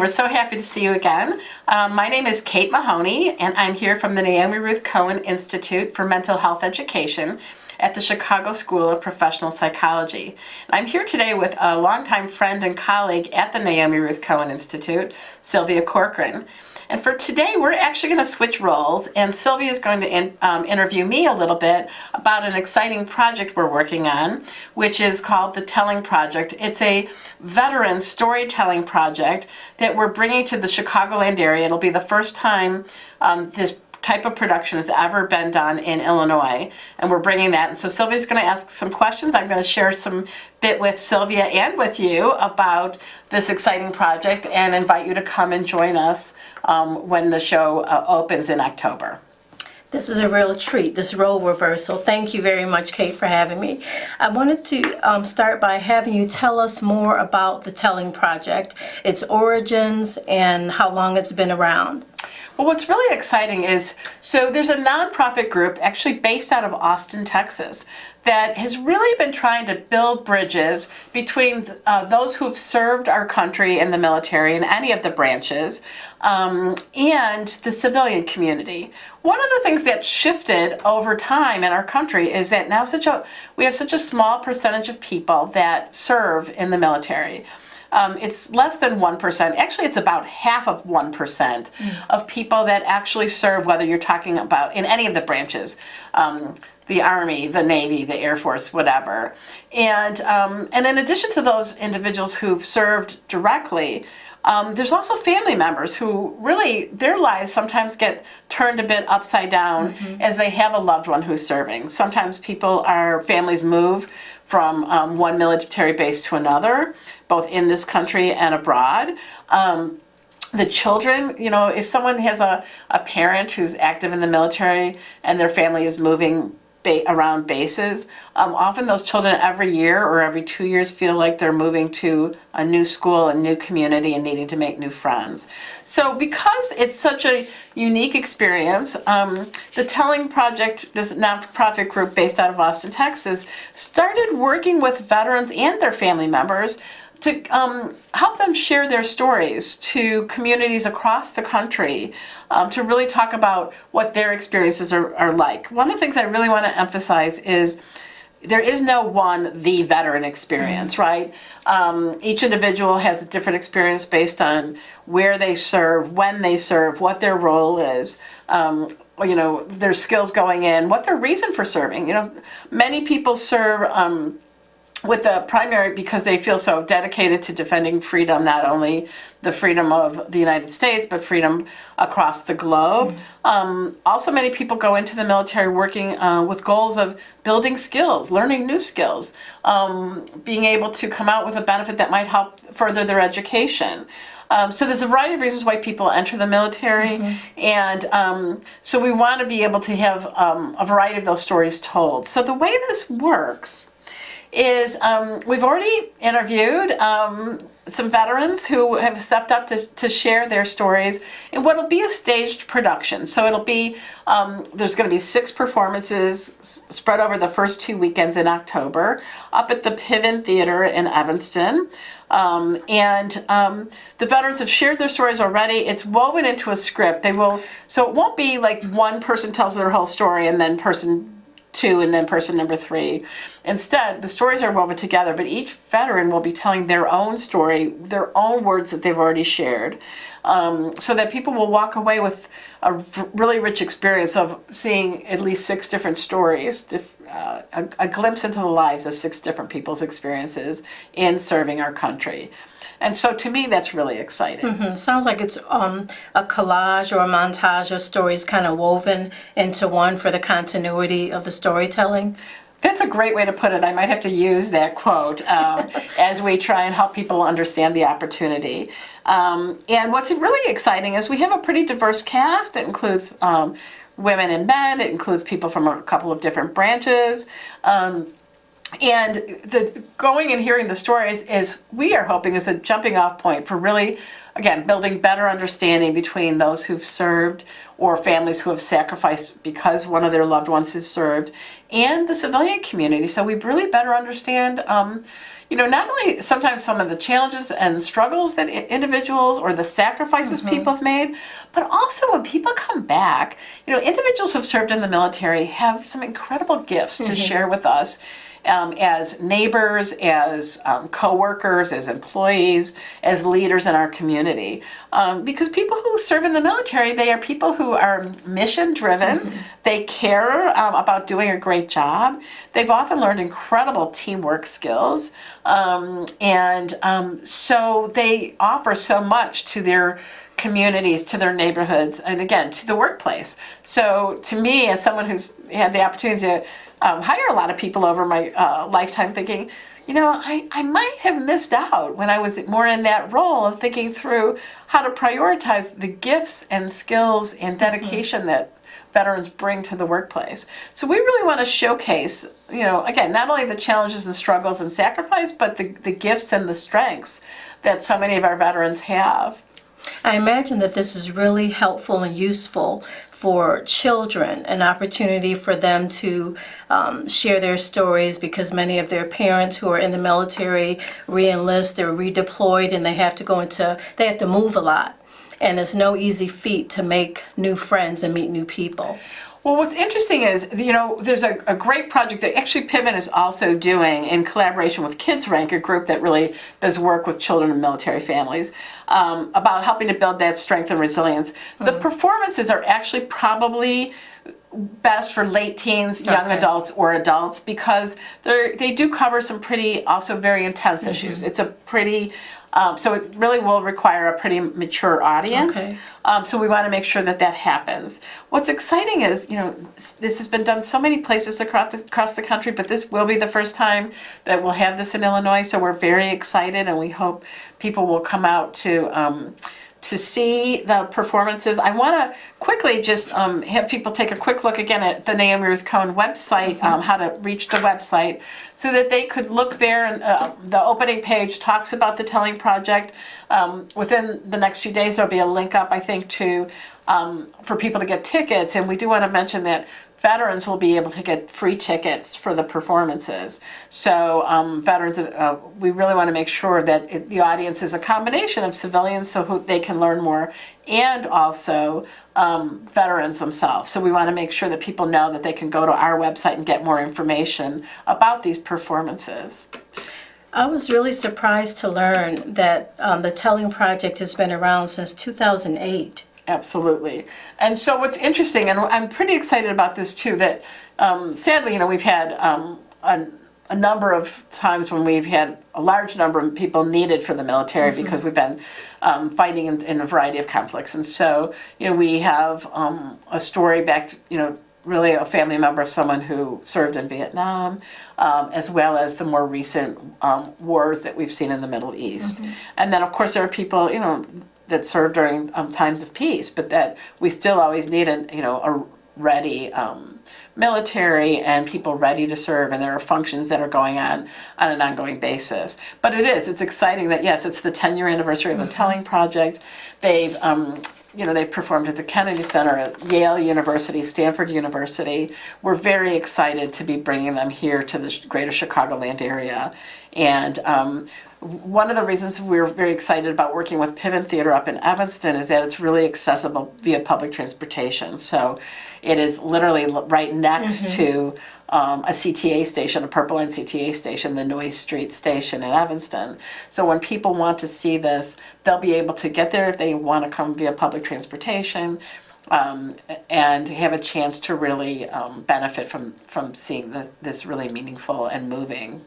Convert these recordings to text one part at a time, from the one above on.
We're so happy to see you again. My name is Kate Mahoney, and I'm here from the Naomi Ruth Cohen Institute for Mental Health Education at the Chicago School of Professional Psychology. I'm here today with a longtime friend and colleague at the Naomi Ruth Cohen Institute, Sylvia Corcoran. And for today, we're actually going to switch roles, and Sylvia is going to interview me a little bit about an exciting project we're working on, which is called the Telling Project. It's a veteran storytelling project that we're bringing to the Chicagoland area. It'll be the first time this type of production has ever been done in Illinois, and we're bringing that. And so Sylvia's going to ask some questions. I'm going to share some bit with Sylvia and with you about this exciting project and invite you to come and join us when the show opens in October. This is a real treat, this role reversal. Thank you very much, Kate, for having me. I wanted to start by having you tell us more about the Telling Project, its origins, and how long it's been around. Well, what's really exciting is, so there's a nonprofit group actually based out of Austin, Texas, that has really been trying to build bridges between those who have served our country in the military in any of the branches and the civilian community. One of the things that shifted over time in our country is that now we have such a small percentage of people that serve in the military. It's less than 1%. Actually, it's about half of 1% of people that actually serve, whether you're talking about in any of the branches, the Army, the Navy, the Air Force, whatever. And in addition to those individuals who've served directly, there's also family members who really, their lives sometimes get turned a bit upside down as they have a loved one who's serving. Sometimes families move from one military base to another, both in this country and abroad. The children, if someone has a parent who's active in the military and their family is moving around bases, often those children every year or every 2 years feel like they're moving to a new school, a new community, and needing to make new friends. So because it's such a unique experience, the Telling Project, this nonprofit group based out of Austin, Texas, started working with veterans and their family members to help them share their stories to communities across the country, to really talk about what their experiences are like. One of the things I really want to emphasize is there is no the veteran experience, right? Each individual has a different experience based on where they serve, when they serve, what their role is, their skills going in, what their reason for serving. Many people serve with the primary because they feel so dedicated to defending freedom, not only the freedom of the United States, but freedom across the globe. Also, many people go into the military working with goals of building skills, learning new skills, being able to come out with a benefit that might help further their education. So there's a variety of reasons why people enter the military, and so we want to be able to have a variety of those stories told. So the way this works is we've already interviewed some veterans who have stepped up to share their stories in what will be a staged production. So it'll be, there's going to be 6 performances spread over the first 2 weekends in October up at the Piven Theater in Evanston. The veterans have shared their stories already. It's woven into a script. So it won't be like one person tells their whole story and then person 2 and then person number 3. Instead, the stories are woven together, but each veteran will be telling their own story, their own words that they've already shared, so that people will walk away with a really rich experience of seeing at least 6 different stories, a glimpse into the lives of 6 different people's experiences in serving our country. And so to me, that's really exciting. Sounds like it's a collage or a montage of stories kind of woven into one for the continuity of the storytelling. That's a great way to put it. I might have to use that quote as we try and help people understand the opportunity. And what's really exciting is we have a pretty diverse cast that includes women and men. It includes people from a couple of different branches. And the going and hearing the stories we are hoping is a jumping off point for really again, building better understanding between those who've served or families who have sacrificed because one of their loved ones has served, and the civilian community. So we really better understand, not only sometimes some of the challenges and struggles that individuals or the sacrifices people have made, but also when people come back, individuals who've served in the military have some incredible gifts to share with us. As neighbors, as co-workers, as employees, as leaders in our community. Because people who serve in the military, they are people who are mission-driven. They care about doing a great job. They've often learned incredible teamwork skills. So they offer so much to their communities, to their neighborhoods, and again, to the workplace. So to me, as someone who's had the opportunity to hire a lot of people over my lifetime, thinking, I might have missed out when I was more in that role of thinking through how to prioritize the gifts and skills and dedication that veterans bring to the workplace. So we really want to showcase, again, not only the challenges and struggles and sacrifice, but the gifts and the strengths that so many of our veterans have. I imagine that this is really helpful and useful for children, an opportunity for them to share their stories, because many of their parents who are in the military re-enlist, they're redeployed, and they have to move a lot. And it's no easy feat to make new friends and meet new people. Well, what's interesting is, there's a great project that actually Piven is also doing in collaboration with Kids Rank, a group that really does work with children in military families, about helping to build that strength and resilience. The performances are actually probably best for late teens, young adults, or adults, because they do cover some pretty, also very intense issues. It's a pretty... so it really will require a pretty mature audience. So we want to make sure that happens. What's exciting is, this has been done so many places across the country, but this will be the first time that we'll have this in Illinois. So we're very excited, and we hope people will come out to see the performances. I want to quickly just have people take a quick look again at the Naomi Ruth Cohen website, how to reach the website, so that they could look there. And the opening page talks about the Telling Project. Within the next few days, there'll be a link up, I think, to for people to get tickets. And we do want to mention that veterans will be able to get free tickets for the performances. So veterans, we really want to make sure that the audience is a combination of civilians, so they can learn more, and also veterans themselves. So we want to make sure that people know that they can go to our website and get more information about these performances. I was really surprised to learn that the Telling Project has been around since 2008. Absolutely. And so what's interesting, and I'm pretty excited about this too, that sadly, we've had a number of times when we've had a large number of people needed for the military because we've been fighting in a variety of conflicts. And so, we have a story back to, really a family member of someone who served in Vietnam, as well as the more recent wars that we've seen in the Middle East. And then, of course, there are people, that served during times of peace, but that we still always need a ready military and people ready to serve, and there are functions that are going on an ongoing basis. But it's exciting that, yes, it's the 10-year anniversary of the Telling Project. They've they've performed at the Kennedy Center, at Yale University, Stanford University. We're very excited to be bringing them here to the greater Chicagoland area. And one of the reasons we're very excited about working with Piven Theater up in Evanston is that it's really accessible via public transportation. So it is literally right next to a CTA station, a Purple Line CTA station, the Noyes Street station in Evanston. So when people want to see this, they'll be able to get there if they want to come via public transportation, and have a chance to really benefit from seeing this really meaningful and moving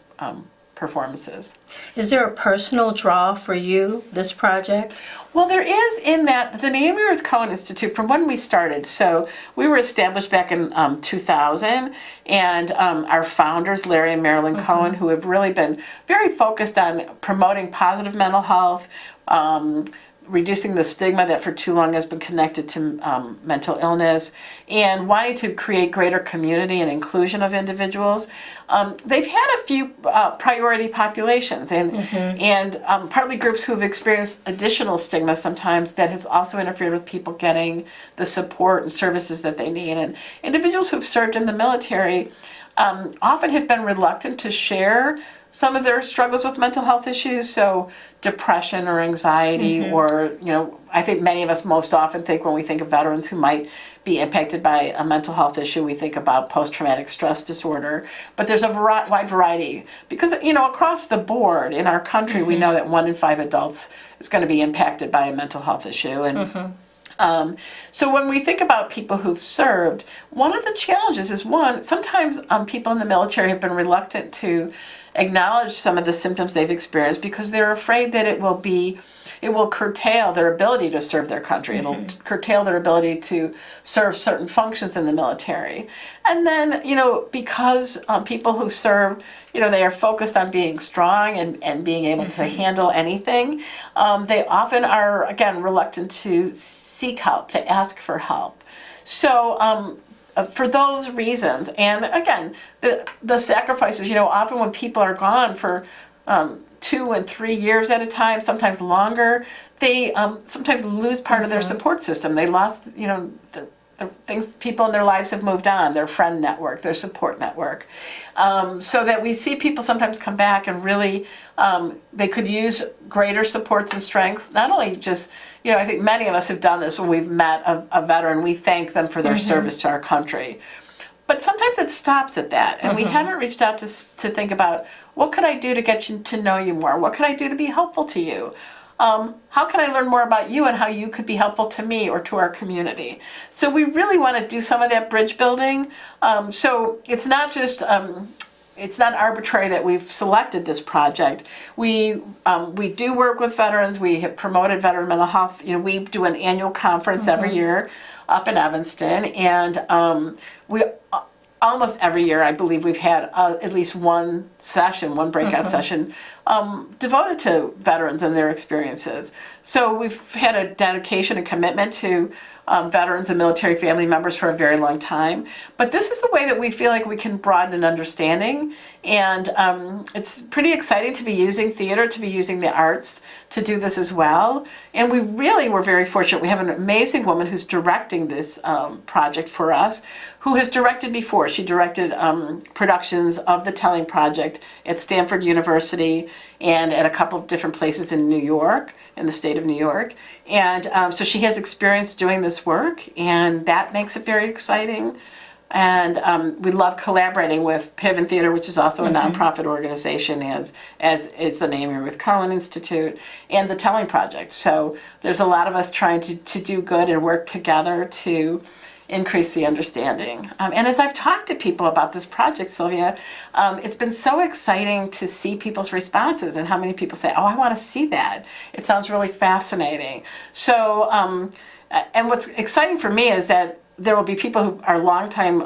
performances. Is there a personal draw for you, this project? Well, there is, in that the Naomi Ruth Cohen Institute, from when we started, so we were established back in 2000, and our founders, Larry and Marilyn Cohen, who have really been very focused on promoting positive mental health, reducing the stigma that for too long has been connected to mental illness, and wanting to create greater community and inclusion of individuals. They've had a few priority populations, and partly groups who have experienced additional stigma sometimes that has also interfered with people getting the support and services that they need. And individuals who've served in the military often have been reluctant to share some of their struggles with mental health issues, so depression or anxiety, or, I think many of us most often think when we think of veterans who might be impacted by a mental health issue, we think about post-traumatic stress disorder. But there's a wide variety, because, across the board in our country, we know that 1 in 5 adults is going to be impacted by a mental health issue. And so when we think about people who've served, one of the challenges is, sometimes people in the military have been reluctant to acknowledge some of the symptoms they've experienced because they're afraid that it will curtail their ability to serve their country. It'll curtail their ability to serve certain functions in the military. And then, because people who serve, they are focused on being strong and being able to handle anything, they often are, again, reluctant to seek help, to ask for help. So, for those reasons, and again, the sacrifices, often when people are gone for 2 and 3 years at a time, sometimes longer, they sometimes lose part of their support system. They lost, the things, people in their lives have moved on, their friend network, their support network. So that we see people sometimes come back and really, they could use greater supports and strengths, not only just, I think many of us have done this when we've met a veteran, we thank them for their service to our country. But sometimes it stops at that, and we haven't reached out to think about, what could I do to get you to know you more? What could I do to be helpful to you? How can I learn more about you and how you could be helpful to me or to our community? So we really want to do some of that bridge building. So it's not just, it's not arbitrary that we've selected this project. We do work with veterans. We have promoted veteran mental health. We do an annual conference every year up in Evanston, and we almost every year, I believe, we've had at least one breakout session devoted to veterans and their experiences. So we've had a dedication and commitment to veterans and military family members for a very long time. But this is the way that we feel like we can broaden an understanding. And it's pretty exciting to be using theater, to be using the arts to do this as well. And we really were very fortunate. We have an amazing woman who's directing this project for us, who has directed before. She directed productions of the Telling Project at Stanford University and at a couple of different places in New York, in the state of New York. And so she has experience doing this work, and that makes it very exciting. And we love collaborating with Piven Theater, which is also a nonprofit organization, as is the Naomi Ruth Carlin Institute, and the Telling Project. So there's a lot of us trying to do good and work together to increase the understanding. And as I've talked to people about this project, Sylvia, it's been so exciting to see people's responses and how many people say, oh, I want to see that. It sounds really fascinating. So, and what's exciting for me is that there will be people who are longtime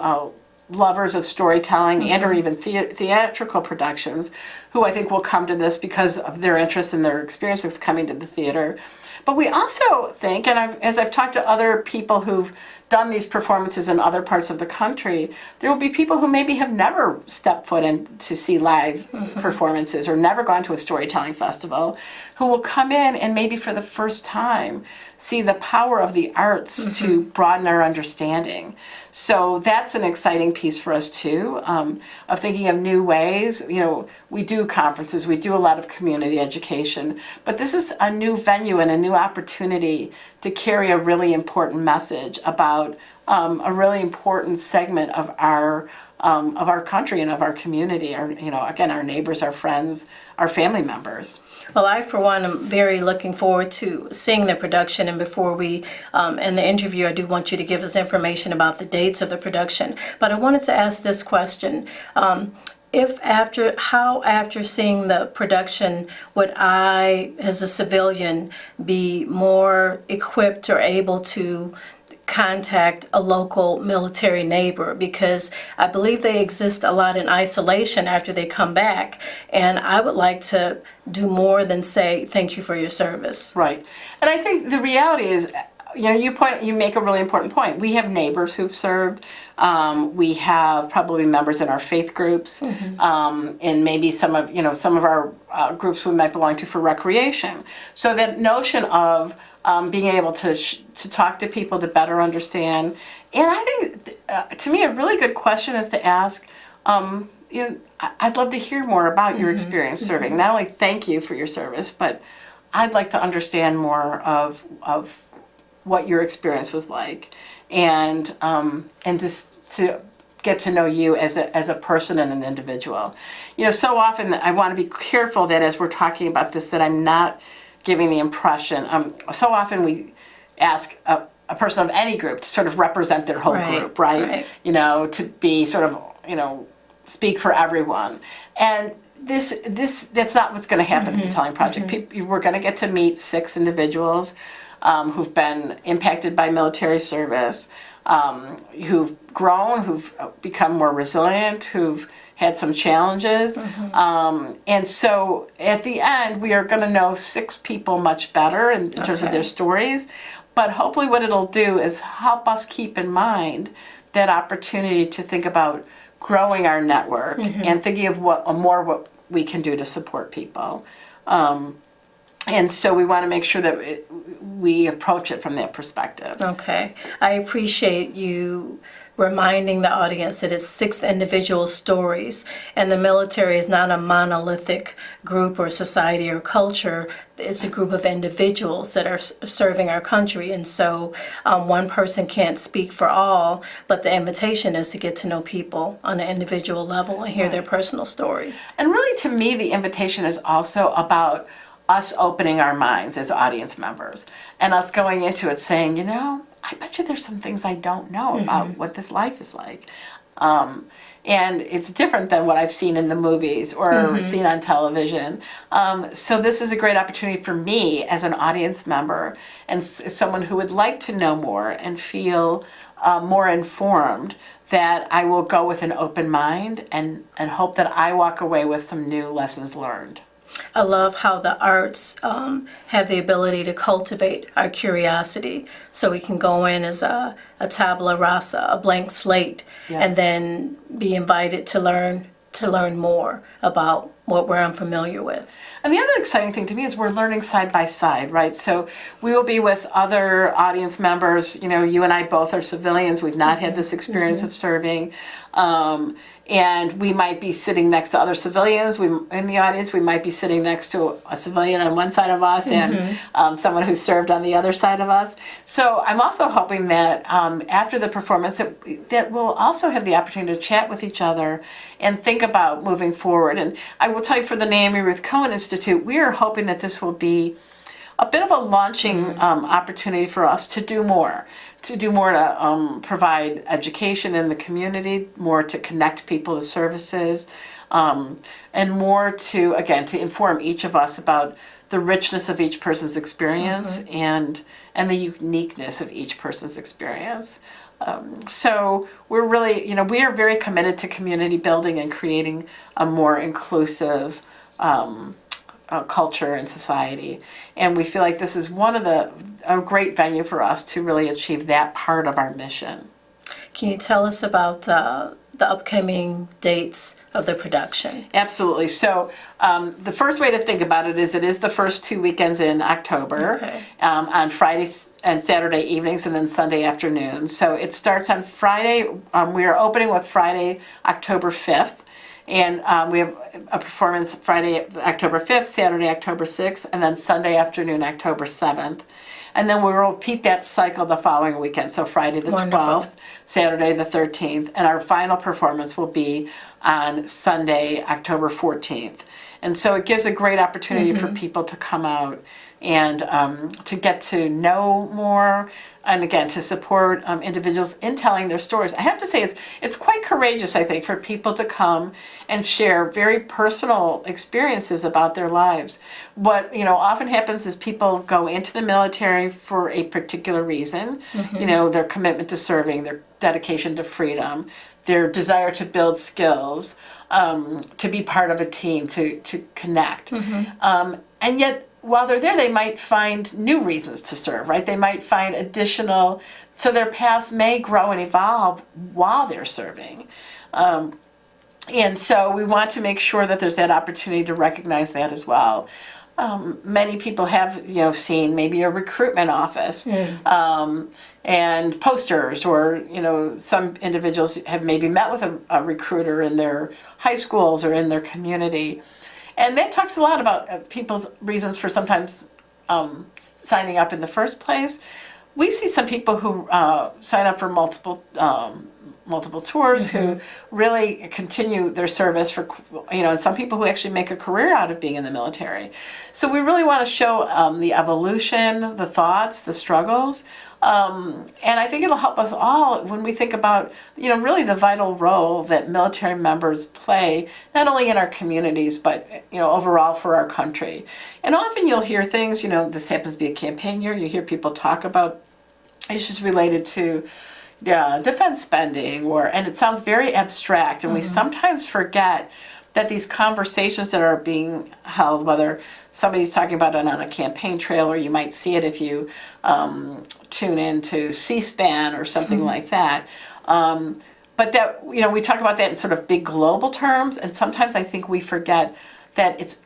lovers of storytelling and or even theatrical productions who I think will come to this because of their interest and their experience with coming to the theater. But we also think, and as I've talked to other people who've done these performances in other parts of the country, there will be people who maybe have never stepped foot in to see live performances or never gone to a storytelling festival, who will come in and maybe for the first time see the power of the arts to broaden our understanding. So that's an exciting piece for us too, of thinking of new ways. We do conferences, we do a lot of community education, but this is a new venue and a new opportunity to carry a really important message about a really important segment of our country and of our community, again, our neighbors, our friends, our family members. Well, I, for one, am very looking forward to seeing the production. And before we end the interview, I do want you to give us information about the dates of the production. But I wanted to ask this question. How after seeing the production would I, as a civilian, be more equipped or able to contact a local military neighbor, because I believe they exist a lot in isolation after they come back. And I would like to do more than say thank you for your service. Right. And I think the reality is, you make a really important point. We have neighbors who've served. We have probably members in our faith groups, and maybe some of our groups we might belong to for recreation. So that notion of being able to talk to people to better understand, and I think to me a really good question is to ask. I'd love to hear more about your experience serving. Not only thank you for your service, but I'd like to understand more of what your experience was like, and just to get to know you as a person and an individual. So often I want to be careful that as we're talking about this, that I'm not giving the impression. So often we ask a person of any group to sort of represent their whole group, right? To be sort of, speak for everyone. And that's not what's going to happen at the Telling Project. We're going to get to meet 6 individuals who've been impacted by military service, who've grown, who've become more resilient, who've had some challenges. And so at the end, we are going to know 6 people much better in terms of their stories. But hopefully what it'll do is help us keep in mind that opportunity to think about growing our network and thinking of what we can do to support people. And so we want to make sure that we approach it from that perspective. Okay. I appreciate you reminding the audience that it's 6 individual stories, and the military is not a monolithic group or society or culture. It's a group of individuals that are serving our country, and so one person can't speak for all, but the invitation is to get to know people on an individual level and hear their personal stories. And really, to me, the invitation is also about us opening our minds as audience members and us going into it saying, I bet you there's some things I don't know about what this life is like. And it's different than what I've seen in the movies or seen on television. So this is a great opportunity for me as an audience member and someone who would like to know more and feel more informed, that I will go with an open mind and hope that I walk away with some new lessons learned. I love how the arts have the ability to cultivate our curiosity, so we can go in as a tabula rasa, a blank slate, and then be invited to learn more about what we're unfamiliar with. And the other exciting thing to me is we're learning side by side, right? So we will be with other audience members. You and I both are civilians. We've not had this experience of serving. And we might be sitting next to other civilians. In the audience, we might be sitting next to a civilian on one side of us and someone who served on the other side of us. So I'm also hoping that after the performance that we'll also have the opportunity to chat with each other and think about moving forward. And I will tell you, for the Naomi Ruth Cohen Institute, we are hoping that this will be a bit of a launching opportunity for us to do more to provide education in the community, more to connect people to services, and more to inform each of us about the richness of each person's experience and the uniqueness of each person's experience. So we're really, we are very committed to community building and creating a more inclusive culture and society, and we feel like this is a great venue for us to really achieve that part of our mission. Can you tell us about the upcoming dates of the production? Absolutely. So the first way to think about it is the first 2 weekends in October, on Friday and Saturday evenings, and then Sunday afternoons. So it starts on Friday. We are opening with Friday, October 5th. And we have a performance Friday, October 5th, Saturday, October 6th, and then Sunday afternoon, October 7th. And then we'll repeat that cycle the following weekend. So Friday the 12th, Saturday the 13th, and our final performance will be on Sunday, October 14th. And so it gives a great opportunity for people to come out and to get to know more, and again, to support individuals in telling their stories. I have to say, it's quite courageous, I think, for people to come and share very personal experiences about their lives. What often happens is people go into the military for a particular reason, their commitment to serving, their dedication to freedom, their desire to build skills, to be part of a team, to connect. And yet, while they're there, they might find new reasons to serve, right? They might find additional, so their paths may grow and evolve while they're serving. And so we want to make sure that there's that opportunity to recognize that as well. Many people have, seen maybe a recruitment office and posters, or, some individuals have maybe met with a recruiter in their high schools or in their community. And that talks a lot about people's reasons for sometimes signing up in the first place. We see some people who sign up for multiple tours, who really continue their service for, and some people who actually make a career out of being in the military. So we really want to show the evolution, the thoughts, the struggles. And I think it'll help us all when we think about, really the vital role that military members play, not only in our communities, but, overall for our country. And often you'll hear things, this happens to be a campaign year, you hear people talk about issues related to defense spending, and it sounds very abstract, and we sometimes forget that these conversations that are being held, whether somebody's talking about it on a campaign trail, or you might see it if you tune into C-SPAN or something like that, but that, we talk about that in sort of big global terms, and sometimes I think we forget that it's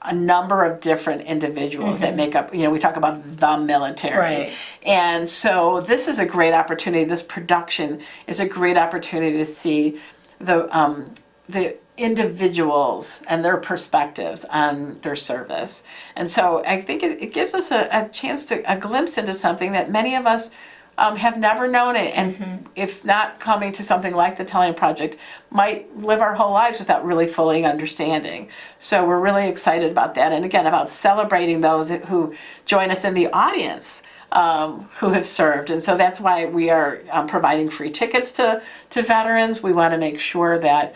a number of different individuals that make up, we talk about the military. Right. And so this is a great opportunity. This production is a great opportunity to see the individuals and their perspectives on their service. And so I think it gives us a chance a glimpse into something that many of us have never known it, and if not coming to something like the Telling Project, might live our whole lives without really fully understanding. So we're really excited about that, and again, about celebrating those who join us in the audience who have served. And so that's why we are providing free tickets to veterans. We want to make sure that,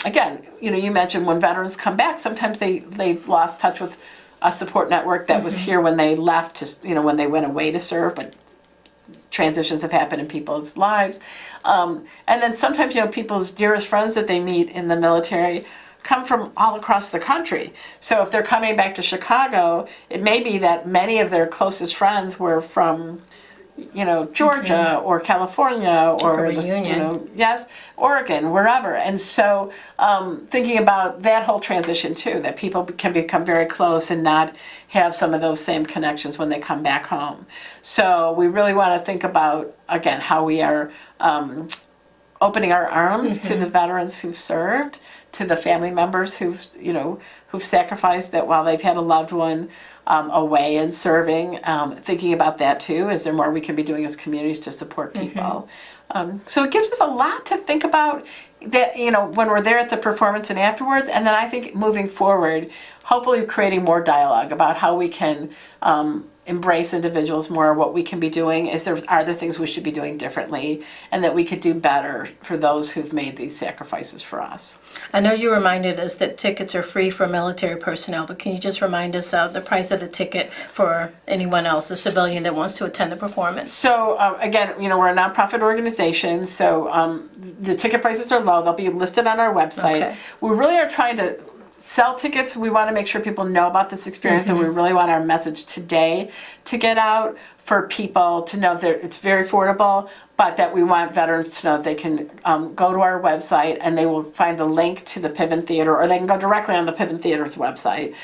again, you mentioned when veterans come back, sometimes they've lost touch with a support network that was here when they left, when they went away to serve, but transitions have happened in people's lives. And then sometimes, people's dearest friends that they meet in the military come from all across the country. So if they're coming back to Chicago, it may be that many of their closest friends were from, Georgia or California or Oregon, wherever. And so thinking about that whole transition too, that people can become very close and not have some of those same connections when they come back home. So we really want to think about, again, how we are opening our arms to the veterans who've served, to the family members who've sacrificed that while they've had a loved one away and serving, thinking about that too. Is there more we can be doing as communities to support people? So it gives us a lot to think about that, when we're there at the performance and afterwards. And then I think moving forward, hopefully creating more dialogue about how we can embrace individuals more, what we can be doing. Are there things we should be doing differently, and that we could do better for those who've made these sacrifices for us? I know you reminded us that tickets are free for military personnel, but can you just remind us of the price of the ticket for anyone else, a civilian that wants to attend the performance? So again, we're a nonprofit organization, so the ticket prices are low. They'll be listed on our website. Okay. We really are trying to sell tickets. We want to make sure people know about this experience, and we really want our message today to get out for people to know that it's very affordable, but that we want veterans to know that they can go to our website and they will find the link to the Piven Theater, or they can go directly on the Piven Theater's website,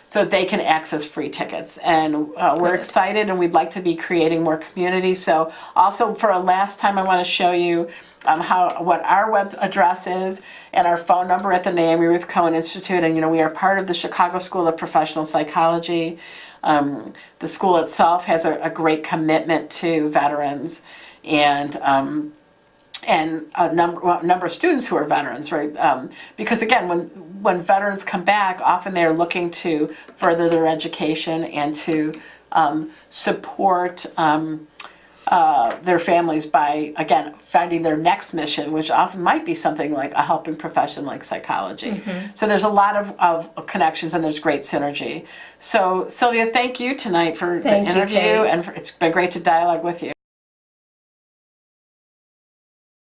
so they can access free tickets. And we're excited, and we'd like to be creating more community. So also, for a last time, I want to show you what our web address is and our phone number at the Naomi Ruth Cohen Institute. And we are part of the Chicago School of Professional Psychology. The school itself has a great commitment to veterans, and and a number of students who are veterans, right? Because again, when veterans come back, often they are looking to further their education and to support their families by, again, finding their next mission, which often might be something like a helping profession like psychology. So there's a lot of connections, and there's great synergy. So Sylvia, thank you tonight for the Thank you, interview, Kate. and it's been great to dialogue with you.